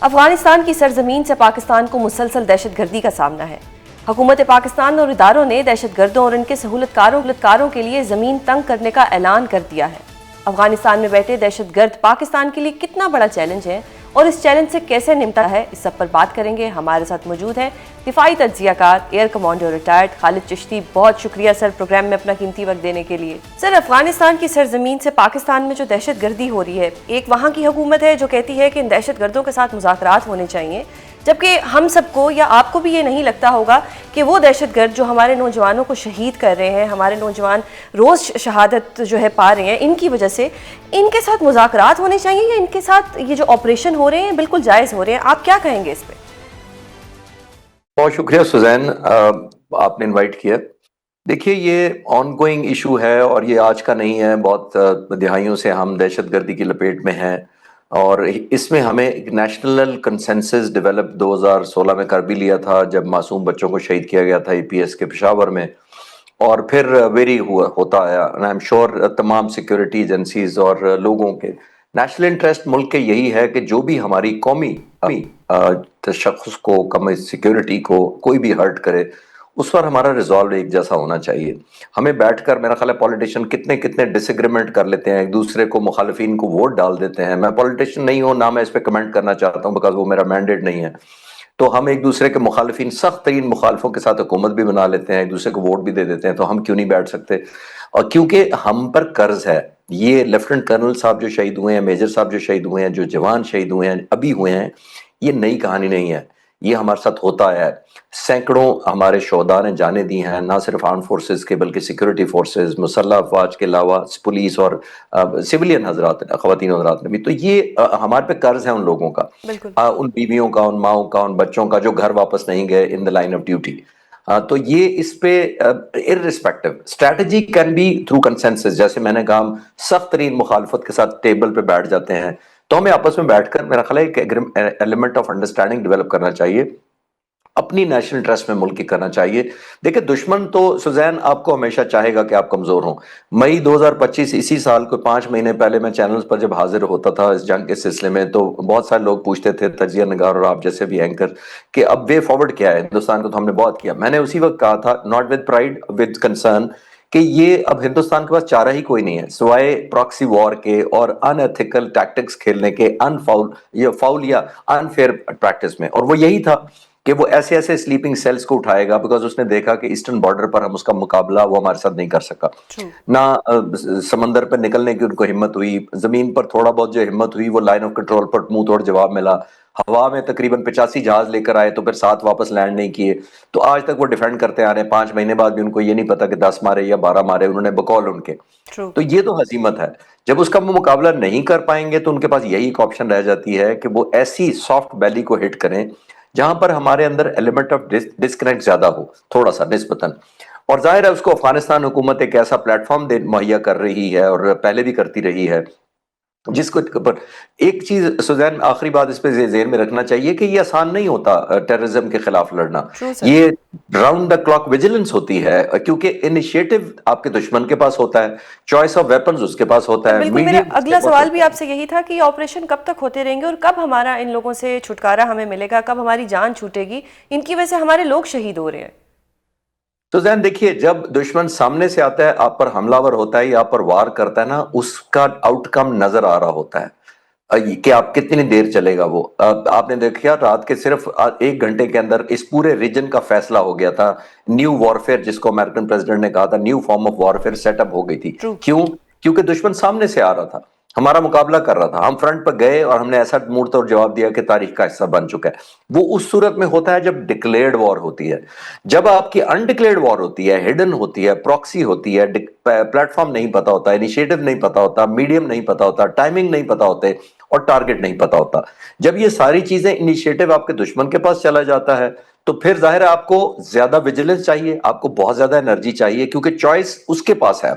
افغانستان کی سرزمین سے پاکستان کو مسلسل دہشت گردی کا سامنا ہے۔ حکومت پاکستان اور اداروں نے دہشت گردوں اور ان کے سہولتکاروں کے لیے زمین تنگ کرنے کا اعلان کر دیا ہے۔ افغانستان میں بیٹھے دہشت گرد پاکستان کے لیے کتنا بڑا چیلنج ہے اور اس چیلنج سے کیسے نمٹا ہے، اس سب پر بات کریں گے۔ ہمارے ساتھ موجود ہیں دفاعی تجزیہ کار ایئر کمانڈر ریٹائرڈ خالد چشتی۔ بہت شکریہ سر پروگرام میں اپنا قیمتی وقت دینے کے لیے۔ سر، افغانستان کی سرزمین سے پاکستان میں جو دہشت گردی ہو رہی ہے، ایک وہاں کی حکومت ہے جو کہتی ہے کہ ان دہشت گردوں کے ساتھ مذاکرات ہونے چاہیے، جبکہ ہم سب کو یا آپ کو بھی یہ نہیں لگتا ہوگا کہ وہ دہشت گرد جو ہمارے نوجوانوں کو شہید کر رہے ہیں، ہمارے نوجوان روز شہادت جو ہے پا رہے ہیں، ان کی وجہ سے ان کے ساتھ مذاکرات ہونے چاہیے یا ان کے ساتھ یہ جو آپریشن ہو رہے ہیں بالکل جائز ہو رہے ہیں؟ آپ کیا کہیں گے اس پہ؟ بہت شکریہ سوزین، آپ نے انوائٹ کیا۔ دیکھیے، یہ آن گوئنگ ایشو ہے اور یہ آج کا نہیں ہے، بہت دہائیوں سے ہم دہشت گردی کی لپیٹ میں ہیں، اور اس میں ہمیں ایک نیشنل کنسنسس ڈیولپ 2016 میں کر بھی لیا تھا جب معصوم بچوں کو شہید کیا گیا تھا ای پی ایس کے پشاور میں، اور پھر ویری ہوتا آیا۔ آئی ایم شیور تمام سیکیورٹی ایجنسیز اور لوگوں کے نیشنل انٹرسٹ ملک کے یہی ہے کہ جو بھی ہماری قومی تشخص کو، قومی سیکیورٹی کو کوئی بھی ہرٹ کرے، اس پر ہمارا ریزالو ایک جیسا ہونا چاہیے۔ ہمیں بیٹھ کر، میرا خیال ہے پولیٹیشین کتنے ڈس ایگریمنٹ کر لیتے ہیں، ایک دوسرے کو، مخالفین کو ووٹ ڈال دیتے ہیں۔ میں پولیٹیشین نہیں ہوں، نہ میں اس پہ کمنٹ کرنا چاہتا ہوں بیکاز وہ میرا مینڈیٹ نہیں ہے۔ تو ہم ایک دوسرے کے مخالفین، سخت ترین مخالفوں کے ساتھ حکومت بھی بنا لیتے ہیں، ایک دوسرے کو ووٹ بھی دے دیتے ہیں، تو ہم کیوں نہیں بیٹھ سکتے؟ اور کیونکہ ہم پر قرض ہے۔ یہ لیفٹنٹ کرنل صاحب جو شہید ہوئے ہیں، میجر صاحب جو شہید ہوئے ہیں، جو جوان شہید ہوئے ہیں، ابھی ہوئے ہیں، یہ نئی کہانی نہیں ہے، یہ ہمارے ساتھ ہوتا ہے۔ سینکڑوں ہمارے شہداء نے جانیں دی ہیں، نہ صرف آرم فورسز کے بلکہ سیکورٹی فورسز، مسلح افواج کے علاوہ پولیس اور سویلین حضرات، خواتین حضرات نے بھی۔ تو یہ ہمارے پہ قرض ہے ان لوگوں کا، بالکل ان بیویوں کا، ان ماؤں کا، ان بچوں کا جو گھر واپس نہیں گئے in the line of duty. تو یہ اس پہ irrespective strategy can be through consensus, جیسے میں نے کہا، ہم سخت ترین مخالفت کے ساتھ ٹیبل پہ بیٹھ جاتے ہیں، تو ہمیں آپس میں بیٹھ کر میرا خیال ہے ایک ایلیمنٹ آف انڈرسٹینڈنگ ڈیولپ کرنا چاہیے، اپنی نیشنل انٹرسٹ میں ملک کی کرنا چاہیے۔ دیکھیں، دشمن تو سوزین آپ کو ہمیشہ چاہے گا کہ آپ کمزور ہوں۔ مئی 2025 اسی سال کو 5 مہینے پہلے میں چینلز پر جب حاضر ہوتا تھا اس جنگ کے سلسلے میں، تو بہت سارے لوگ پوچھتے تھے، تجزیہ نگار اور آپ جیسے بھی اینکر، کہ اب وے فارورڈ کیا ہے ہندوستان کو؟ تو ہم نے بہت کیا۔ میں نے اسی وقت کہا تھا، not with pride, with concern, کہ یہ اب ہندوستان کے پاس چارہ ہی کوئی نہیں ہے سوائے پراکسی وار کے اور ان ایتھیکل ٹیکٹکس کھیلنے کے، فاؤل یا انفیئر پریکٹس میں۔ اور وہ یہی تھا کہ وہ ایسے سلیپنگ سیلز کو اٹھائے گا، بیکاز اس نے دیکھا کہ ایسٹرن بارڈر پر ہم اس کا مقابلہ وہ ہمارے ساتھ نہیں کر سکا، نہ سمندر پر نکلنے کی ان کو ہمت ہوئی، زمین پر تھوڑا بہت جو ہمت ہوئی وہ لائن آف کنٹرول پر منہ توڑ جواب ملا، ہوا میں تقریباً 85 جہاز لے کر آئے تو پھر 7 واپس لینڈ نہیں کیے، تو آج تک وہ ڈیفینڈ کرتے آ رہے ہیں۔ 5 مہینے بعد بھی ان کو یہ نہیں پتا کہ 10 مارے یا 12 مارے انہوں نے، بقول ان کے۔ تو یہ تو ہزیمت ہے۔ جب اس کا وہ مقابلہ نہیں کر پائیں گے تو ان کے پاس یہی ایک آپشن رہ جاتی ہے کہ وہ ایسی سافٹ بیلی کو ہٹ کریں جہاں پر ہمارے اندر ایلیمنٹ آف ڈسکنیکٹ زیادہ ہو، تھوڑا سا نسبتاً۔ اور ظاہر ہے اس کو افغانستان حکومت ایک ایسا پلیٹ فارم مہیا کر رہی ہے اور پہلے بھی کرتی رہی ہے، جس کو ایک چیز سوزین، آخری بات اس پہ ذہن میں رکھنا چاہیے کہ یہ آسان نہیں ہوتا ٹیررزم کے خلاف لڑنا، یہ راؤنڈ دا کلاک ویجیلنس ہوتی ہے، کیونکہ انیشیٹو آپ کے دشمن کے پاس ہوتا ہے، چوائس آف ویپنز اس کے پاس ہوتا ہے۔ بالکل، میرا اگلا سوال بھی آپ سے یہی تھا کہ یہ آپریشن کب تک ہوتے رہیں گے اور کب ہمارا ان لوگوں سے چھٹکارا ہمیں ملے گا، کب ہماری جان چھوٹے گی؟ ان کی وجہ سے ہمارے لوگ شہید ہو رہے ہیں۔ تو ذہن دیکھیے، جب دشمن سامنے سے آتا ہے، آپ پر حملہ ور ہوتا ہے یا آپ پر وار کرتا ہے نا، اس کا آؤٹ کم نظر آ رہا ہوتا ہے کہ آپ کتنی دیر چلے گا۔ وہ آپ نے دیکھا رات کے صرف 1 گھنٹے کے اندر اس پورے ریجن کا فیصلہ ہو گیا تھا۔ نیو وارفیئر، جس کو امریکن پریزیڈنٹ نے کہا تھا، new form of warfare set up ہو گئی تھی۔ کیوں؟ کیونکہ دشمن سامنے سے آ رہا تھا، ہمارا مقابلہ کر رہا تھا، ہم فرنٹ پر گئے اور ہم نے ایسا موڑ توڑ جواب دیا کہ تاریخ کا حصہ بن چکا ہے۔ وہ اس صورت میں ہوتا ہے جب ڈکلیئرڈ وار ہوتی ہے۔ جب آپ کی انڈکلیئرڈ وار ہوتی ہے، ہڈن ہوتی ہے، پراکسی ہوتی ہے، پلیٹ فارم نہیں پتا ہوتا، انیشیٹو نہیں پتا ہوتا، میڈیم نہیں پتا ہوتا، ٹائمنگ نہیں پتا ہوتے اور ٹارگٹ نہیں پتا ہوتا، جب یہ ساری چیزیں انیشیٹو آپ کے دشمن کے پاس چلا جاتا ہے تو پھر ظاہر ہے آپ کو زیادہ ویجیلنس چاہیے، آپ کو بہت زیادہ انرجی چاہیے، کیونکہ چوائس اس کے پاس ہے۔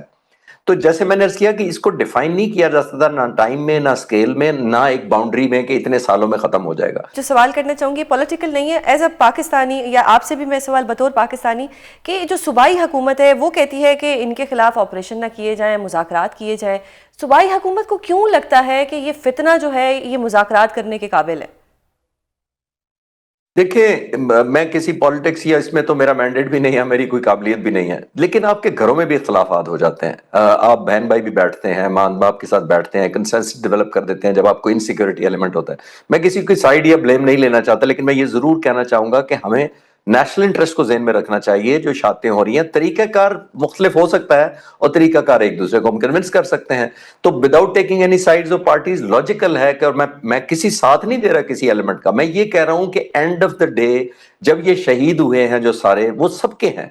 تو جیسے میں نے عرض کیا کہ اس کو ڈیفائن نہیں کیا جا سکتا، نہ ٹائم میں، نہ اسکیل میں، نہ ایک باؤنڈری میں کہ اتنے سالوں میں ختم ہو جائے گا۔ جو سوال کرنا چاہوں گی پولیٹیکل نہیں ہے، ایز اے پاکستانی، یا آپ سے بھی میں سوال بطور پاکستانی، کہ جو صوبائی حکومت ہے وہ کہتی ہے کہ ان کے خلاف آپریشن نہ کیے جائیں، مذاکرات کیے جائیں، صوبائی حکومت کو کیوں لگتا ہے کہ یہ فتنہ جو ہے یہ مذاکرات کرنے کے قابل ہے؟ دیکھیں میں کسی پالیٹکس یا اس میں تو میرا مینڈیٹ بھی نہیں ہے، میری کوئی قابلیت بھی نہیں ہے، لیکن آپ کے گھروں میں بھی اختلافات ہو جاتے ہیں، آپ بہن بھائی بھی بیٹھتے ہیں، ماں باپ کے ساتھ بیٹھتے ہیں، کنسنسس ڈیولپ کر دیتے ہیں جب آپ کو انسیکیورٹی ایلیمنٹ ہوتا ہے۔ میں کسی کی سائیڈ یا بلیم نہیں لینا چاہتا، لیکن میں یہ ضرور کہنا چاہوں گا کہ ہمیں نیشنل انٹرسٹ کو ذہن میں رکھنا چاہیے۔ جو شاتیں ہو رہی ہیں، طریقہ کار مختلف ہو سکتا ہے اور طریقہ کار ایک دوسرے کو ہم کنونس کر سکتے ہیں، تو وداؤٹ ٹیکنگ اینی سائڈز اور پارٹیز لاجیکل ہے کہ، اور میں کسی ساتھ نہیں دے رہا کسی ایلیمنٹ کا، میں یہ کہہ رہا ہوں کہ اینڈ آف دا ڈے جب یہ شہید ہوئے ہیں جو سارے، وہ سب کے ہیں،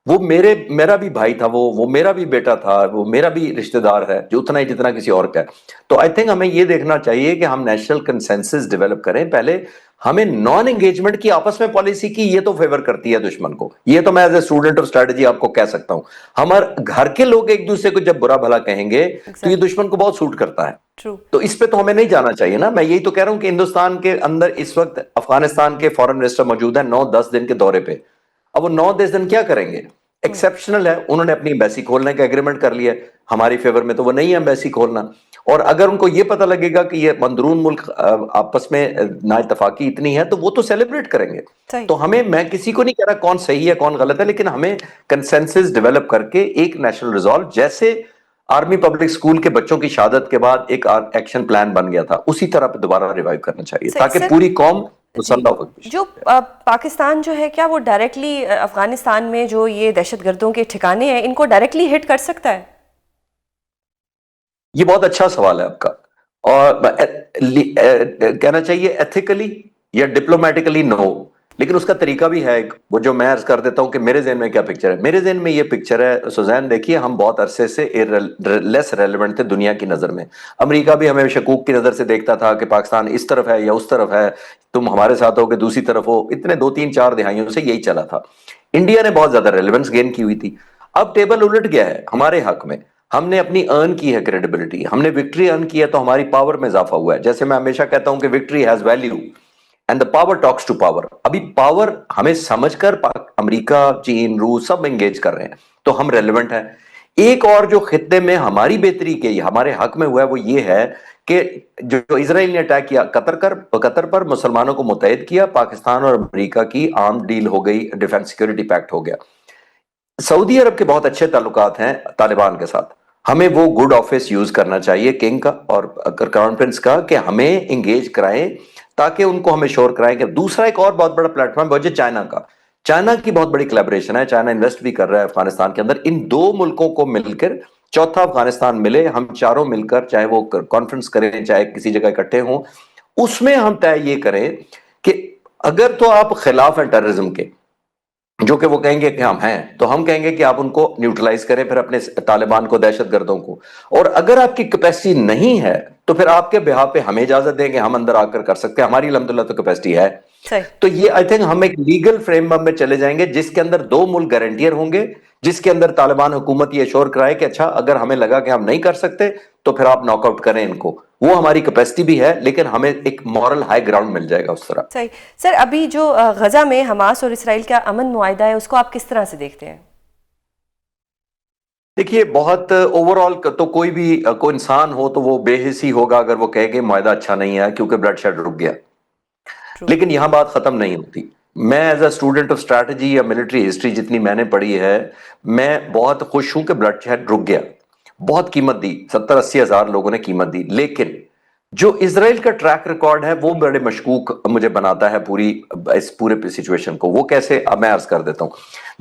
وہ میرا بھی بھائی تھا، وہ میرا بھی بیٹا تھا، وہ میرا بھی رشتہ دار ہے جو اتنا ہی جتنا کسی اور کا ہے۔ تو آئی تھنک ہمیں یہ دیکھنا چاہیے کہ ہم نیشنل کنسنسس ڈیولپ کریں پہلے۔ ہمیں نان انگیجمنٹ کی آپس میں پالیسی کی، یہ تو فیور کرتی ہے دشمن کو، یہ تو میں as a student of strategy آپ کو کہہ سکتا ہوں۔ ہمارے گھر کے لوگ ایک دوسرے کو جب برا بھلا کہیں گے تو یہ ایگزیکٹلی دشمن کو بہت سوٹ کرتا ہے، ٹرو. تو اس پہ تو ہمیں نہیں جانا چاہیے نا۔ میں یہی تو کہہ رہا ہوں کہ ہندوستان کے اندر اس وقت افغانستان کے فورن منسٹر موجود ہیں 9-10 دن کے دورے پہ۔ اب وہ 9-10 دن کیا کریں گے؟ ایکسیپشنل ہے، انہوں نے اپنی ایمبیسی کھولنے کا ایگریمنٹ کر لیا ہے، ہماری فیور میں تو وہ نہیں ہے ایمبیسی کھولنا۔ اور اگر ان کو یہ پتہ لگے گا کہ یہ اندرون ملک آپس میں نا اتفاقی اتنی ہے تو وہ تو سیلیبریٹ کریں گے۔ صحیح. تو ہمیں، میں کسی کو نہیں کہہ رہا کون صحیح ہے کون غلط ہے، لیکن ہمیں کنسنسس ڈیولپ کر کے ایک نیشنل ریزالو، جیسے آرمی پبلک سکول کے بچوں کی شہادت کے بعد ایک ایکشن پلان بن گیا تھا، اسی طرح پہ دوبارہ ریوائیو کرنا چاہیے تاکہ سر پوری قوم جی، مسلح ہو۔ جو پاکستان جو ہے، کیا وہ ڈائریکٹلی افغانستان میں جو یہ دہشت گردوں کے ٹھکانے ہیں ان کو ڈائریکٹلی ہٹ کر سکتا ہے؟ یہ بہت اچھا سوال ہے آپ کا، اور کہنا چاہیے ایتھیکلی یا ڈپلومیٹکلی نو، لیکن اس کا طریقہ بھی ہے ایک، وہ جو میں عرض کر دیتا ہوں کہ میرے ذہن میں کیا پکچر ہے۔ میرے ذہن میں یہ پکچر ہے سوزین، دیکھیے ہم بہت عرصے سے لیس ریلیونٹ تھے دنیا کی نظر میں۔ امریکہ بھی ہمیں شکوک کی نظر سے دیکھتا تھا کہ پاکستان اس طرف ہے یا اس طرف ہے، تم ہمارے ساتھ ہو کہ دوسری طرف ہو، اتنے 2-3-4 دہائیوں سے یہی چلا تھا۔ انڈیا نے بہت زیادہ ریلیونس گین کی ہوئی تھی، اب ٹیبل الٹ گیا ہے ہمارے حق میں، ہم نے اپنی ارن کی ہے کریڈیبلٹی، ہم نے وکٹری ارن کی ہے تو ہماری پاور میں اضافہ ہوا ہے۔ جیسے میں ہمیشہ کہتا ہوں کہ victory has value and the power talks to power. ابھی پاور ہمیں سمجھ کر امریکہ، چین، روس سب انگیج کر رہے ہیں تو ہم ریلیونٹ ہیں۔ ایک اور جو خطے میں ہماری بہتری کے ہمارے حق میں ہوا ہے وہ یہ ہے کہ جو اسرائیل نے اٹیک کیا قطر پر، مسلمانوں کو متحد کیا، پاکستان اور امریکہ کی عام ڈیل ہو گئی، ڈیفنس سیکورٹی پیکٹ ہو گیا۔ سعودی عرب کے بہت اچھے تعلقات ہیں طالبان کے ساتھ، ہمیں وہ گڈ آفس یوز کرنا چاہیے کنگ کا اور کراؤن پرنس کا کہ ہمیں انگیج کرائیں تاکہ ان کو ہمیں شور کرائیں کہ دوسرا ایک اور بہت بڑا پلیٹ فارم ہے چائنا کا۔ چائنا کی بہت بڑی کلیبریشن ہے، چائنا انویسٹ بھی کر رہا ہے افغانستان کے اندر۔ ان دو ملکوں کو مل کر چوتھا افغانستان ملے، ہم چاروں مل کر چاہے وہ کانفرنس کریں چاہے کسی جگہ اکٹھے ہوں، اس میں ہم طے یہ کریں کہ اگر تو آپ خلاف ہیں ٹیررزم کے، جو کہ وہ کہیں گے کہ ہم ہیں، تو ہم کہیں گے کہ آپ ان کو نیوٹرلائز کریں پھر اپنے طالبان کو، دہشت گردوں کو، اور اگر آپ کی کیپیسٹی نہیں ہے تو پھر آپ کے بہاف پہ ہمیں اجازت دیں کہ ہم اندر آ کر سکتے ہیں، ہماری الحمدللہ تو کیپیسٹی ہے۔ صحیح. تو یہ آئی تھنک ہم ایک لیگل فریم ورک میں چلے جائیں گے جس کے اندر دو ملک گارنٹیئر ہوں گے، جس کے اندر طالبان حکومت یہ شور کرائے کہ اچھا اگر ہمیں لگا کہ ہم نہیں کر سکتے تو پھر آپ ناک آؤٹ کریں ان کو، وہ ہماری کیپیسٹی بھی ہے لیکن ہمیں ایک مورل ہائی گراؤنڈ مل جائے گا اس طرح۔ صحیح. سر ابھی جو غزہ میں حماس اور اسرائیل کا امن معاہدہ ہے اس کو آپ کس طرح سے دیکھتے ہیں؟ دیکھیے بہت اوور آل تو کوئی بھی کوئی انسان ہو تو وہ بے حسی ہوگا اگر وہ کہے کہ معاہدہ اچھا نہیں ہے کیونکہ بلڈ شیڈ رک گیا، ٹرو. لیکن یہاں بات ختم نہیں ہوتی۔ میں as a student of strategy یا ملٹری ہسٹری جتنی میں نے پڑھی ہے، میں بہت خوش ہوں کہ بلڈ شیڈ رک گیا، بہت قیمت دی، 70-80 ہزار لوگوں نے قیمت دی، لیکن جو اسرائیل کا ٹریک ریکارڈ ہے وہ بڑے مشکوک مجھے بناتا ہے اس پورے سچویشن کو۔ وہ کیسے، اب میں عرض کر دیتا ہوں۔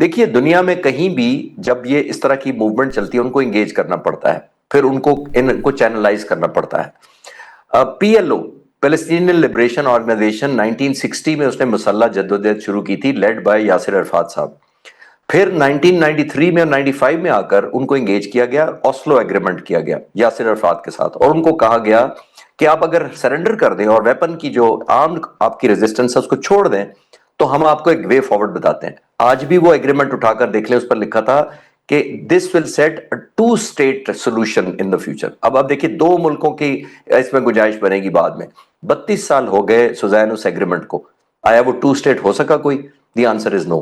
دیکھیے دنیا میں کہیں بھی جب یہ اس طرح کی موومنٹ چلتی ہے ان کو انگیج کرنا پڑتا ہے، پھر ان کو چینلائز کرنا پڑتا ہے۔ P L O, Palestinian Liberation Organisation, 1960 میں اس نے مسلح جدوجہد شروع کی تھی، لیڈ بائی یاسر عرفات صاحب۔ پھر 1993 میں اور 95 میں آ کر ان کو انگیج کیا گیا، اوسلو ایگریمنٹ کیا گیا یاسر عرفات کے ساتھ، اور ان کو کہا گیا کہ آپ اگر سرنڈر کر دیں اور ویپن کی جو آرمڈ آپ کی ریزسٹنس ہے اس کو چھوڑ دیں تو ہم آپ کو ایک وے فارورڈ بتاتے ہیں۔ آج بھی وہ ایگریمنٹ اٹھا کر دیکھ لیں، اس پر لکھا تھا کہ this will set a 2 state solution in the future. اب دیکھیے 2 ملکوں کی اس میں گنجائش بنے گی بعد میں۔ 32 سال ہو گئے سوزین اس ایگریمنٹ کو، آیا وہ 2 اسٹیٹ ہو سکا کوئی؟ The answer is know.